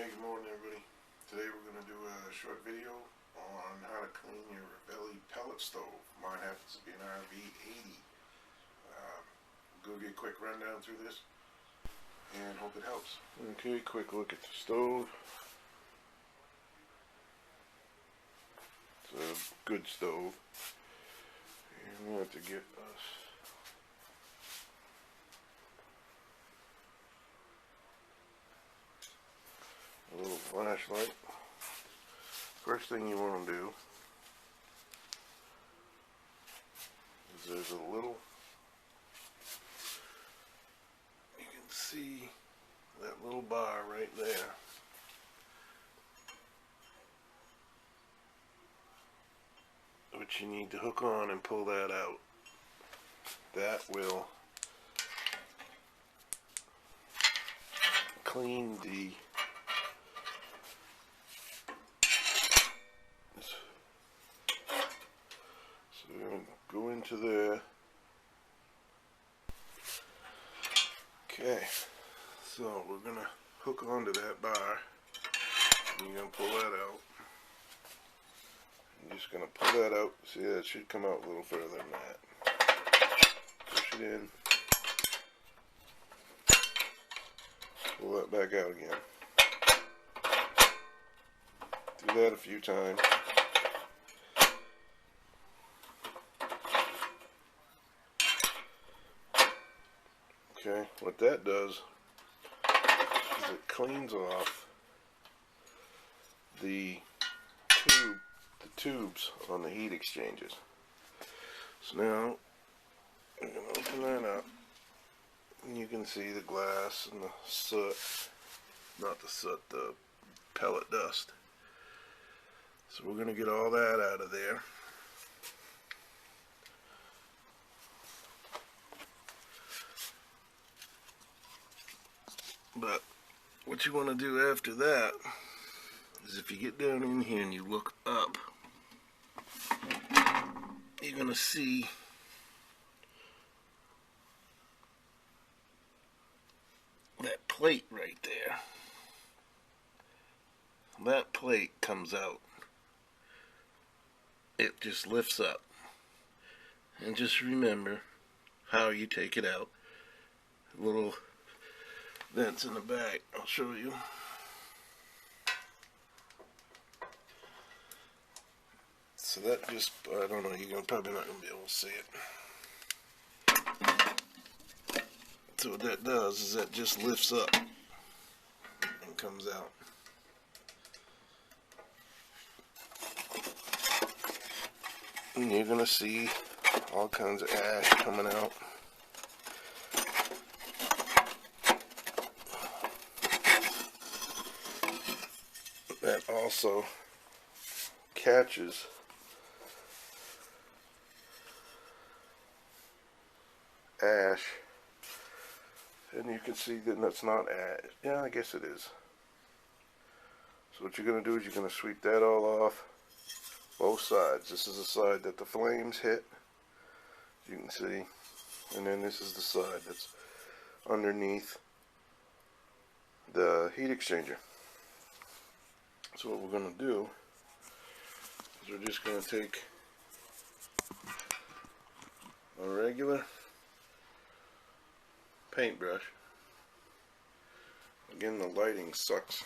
Hey, good morning everybody. Today we're going to do a short video on how to clean your belly pellet stove. Mine happens to be an RV80. Go get a quick rundown through this and hope it helps. Okay, quick look at the stove. It's a good stove. And we have to get us a little flashlight. First thing you want to do is there's a little, you can see that little bar right there. Which you need to hook on and pull that out. That will clean the go into there. Okay, so we're gonna hook onto that bar. And you're gonna pull that out. I'm just gonna pull that out. See, that should come out a little further than that. Push it in. Pull that back out again. Do that a few times. Okay, what that does is it cleans off the tubes on the heat exchangers. So now I'm going to open that up and you can see the glass and the soot, not the soot, the pellet dust. So we're going to get all that out of there. But what you want to do after that is if you get down in here and you look up, you're going to see that plate right there. That plate comes out. It just lifts up. And just remember how you take it out. Little vents in the back, I'll show you. So that just, I don't know, you're probably not going to be able to see it. So what that does is that just lifts up and comes out. And you're going to see all kinds of ash coming out. That also catches ash, and you can see that that's not ash. Yeah, I guess it is. So what you're going to do is you're going to sweep that all off, both sides. This is the side that the flames hit, you can see, and then this is the side that's underneath the heat exchanger. So what we're going to do is we're just going to take a regular paintbrush. Again, the lighting sucks.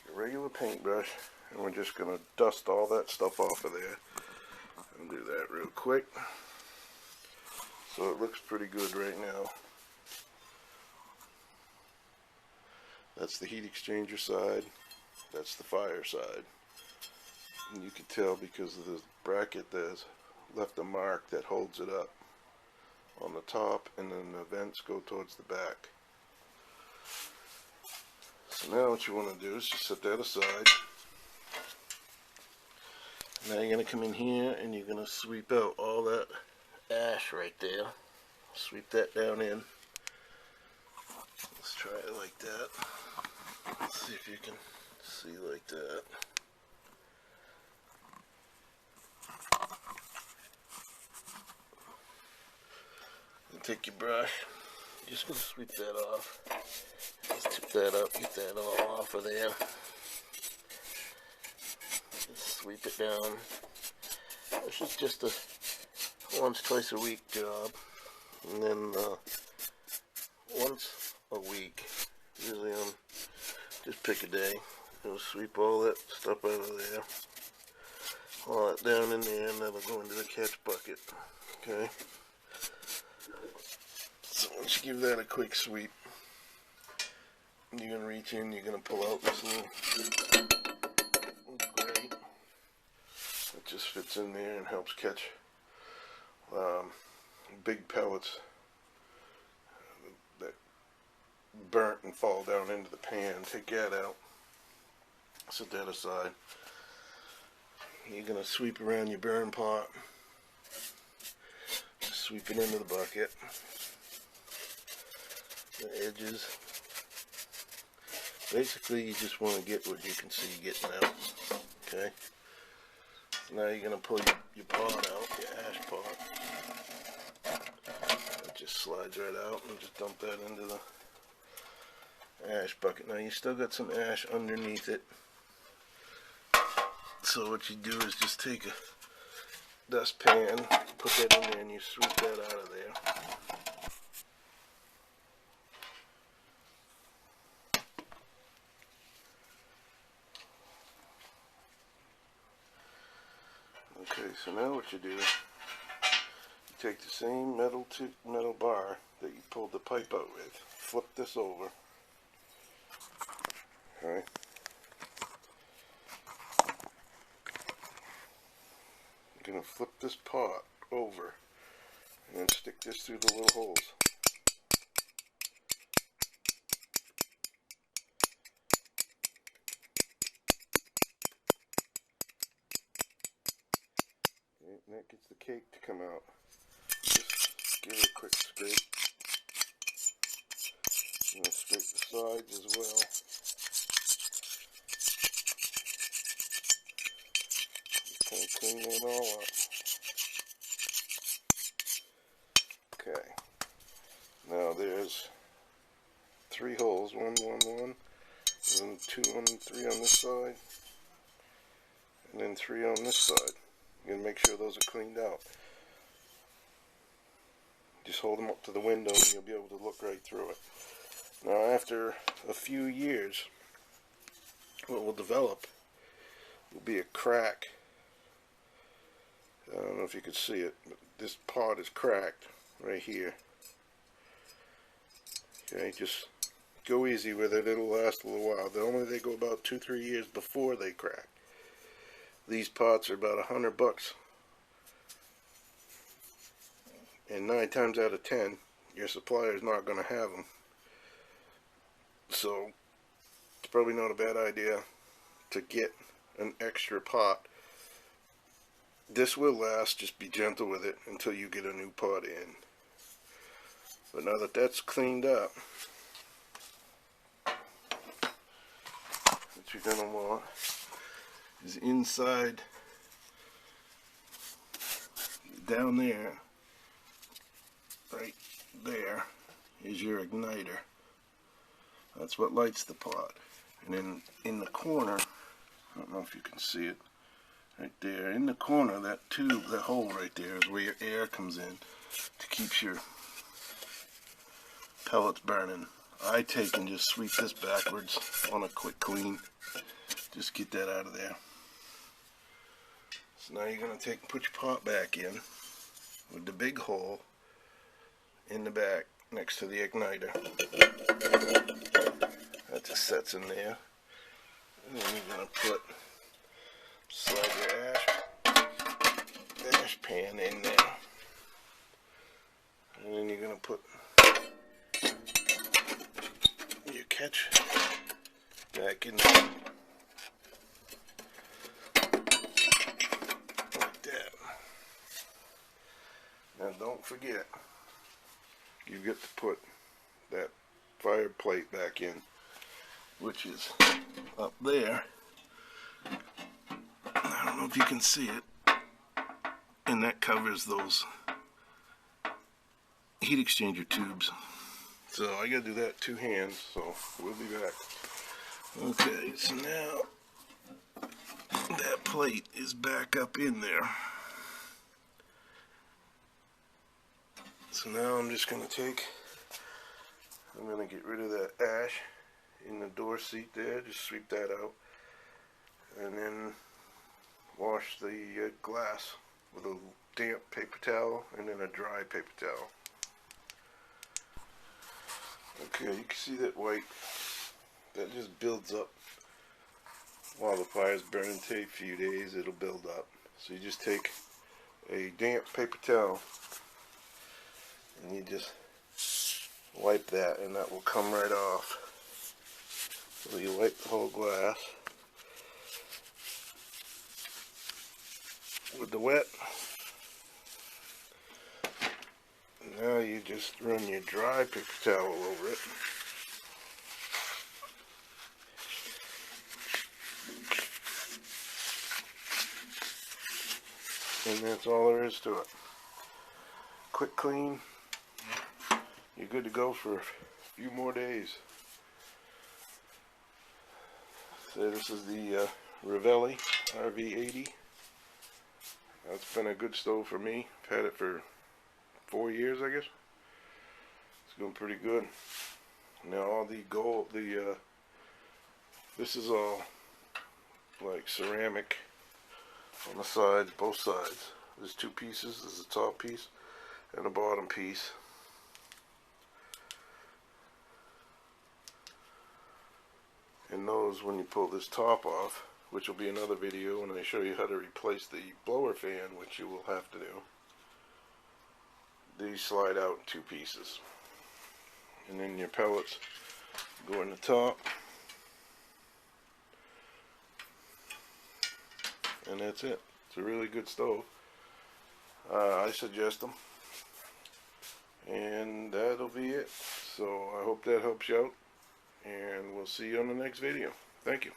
A regular paintbrush, and we're just going to dust all that stuff off of there. And do that real quick. So it looks pretty good right now. That's the heat exchanger side, that's the fire side. And you can tell because of the bracket there's left a mark that holds it up on the top, and then the vents go towards the back. So now what you want to do is just set that aside. Now you're going to come in here and you're going to sweep out all that ash right there. Sweep that down in. Let's try it like that. Let's see if you can see like that. And take your brush Just going to sweep that off. Just tip that up, get that all off of there. Just sweep it down. This is just a once, twice a week job. And then once a week, usually on just pick a day, you'll sweep all that stuff out of there. All that down in there, and that'll go into the catch bucket. Okay? So once you give that a quick sweep, you're going to reach in, you're going to pull out this little grate that just fits in there and helps catch big pellets that burnt and fall down into the pan. Take that out, set that aside. You're going to sweep around your burn pot, just sweep it into the bucket, the edges. Basically, you just want to get what you can see getting out. Okay? Now you're going to pull your pot out, your ash pot. It just slides right out and just dump that into the ash bucket. Now you still got some ash underneath it. So what you do is just take a dustpan, put that in there, and you sweep that out of there. Okay, so now what you do, you take the same metal bar that you pulled the pipe out with, flip this over, alright, you're going to flip this pot over and then stick this through the little holes. And that gets the cake to come out. Just give it a quick scrape. And scrape the sides as well. Just kind of clean it all up. Okay. Now there's 3 holes. One, and then 2 and 3 on this side. And then 3 on this side. You're going to make sure those are cleaned out. Just hold them up to the window and you'll be able to look right through it. Now after a few years, what will develop will be a crack. I don't know if you can see it, but this pot is cracked right here. Okay, just go easy with it, it'll last a little while. They go about 2-3 years before they crack. These pots are about $100, and 9 times out of 10 your supplier is not going to have them, so it's probably not a bad idea to get an extra pot. This will last, just be gentle with it until you get a new pot in. But now that that's cleaned up, what you're going to want is inside, down there, right there, is your igniter. That's what lights the pot. And then in the corner, I don't know if you can see it, right there, in the corner, that tube, that hole right there is where your air comes in to keep your pellets burning. I take and just sweep this backwards on a quick clean. Just get that out of there. So now you're going to take and put your pot back in with the big hole in the back next to the igniter. That just sets in there. And then you're going to slide your ash pan in there. And then you're going to put your catch back in there. Now don't forget, you get to put that fire plate back in, which is up there. I don't know if you can see it, and that covers those heat exchanger tubes. So I gotta do that 2 hands, so we'll be back. Okay, so now that plate is back up in there. So now I'm just gonna I'm gonna get rid of that ash in the door seat there, just sweep that out, and then wash the glass with a damp paper towel and then a dry paper towel. Okay, you can see that white, that just builds up while the fire's burning. Take a few days, it'll build up. So you just take a damp paper towel and you just wipe that, and that will come right off. So you wipe the whole glass with the wet. Now you just run your dry paper towel over it. And that's all there is to it. Quick clean. You're good to go for a few more days. So this is the Ravelli RV80. That's been a good stove for me. I've had it for 4 years, I guess. It's going pretty good. Now all the gold, this is all like ceramic on the sides, both sides. There's 2 pieces. There's a top piece and a bottom piece. And those, when you pull this top off, which will be another video when I show you how to replace the blower fan, which you will have to do, these slide out in 2 pieces. And then your pellets go in the top. And that's it. It's a really good stove. I suggest them. And that'll be it. So I hope that helps you out. And we'll see you on the next video. Thank you.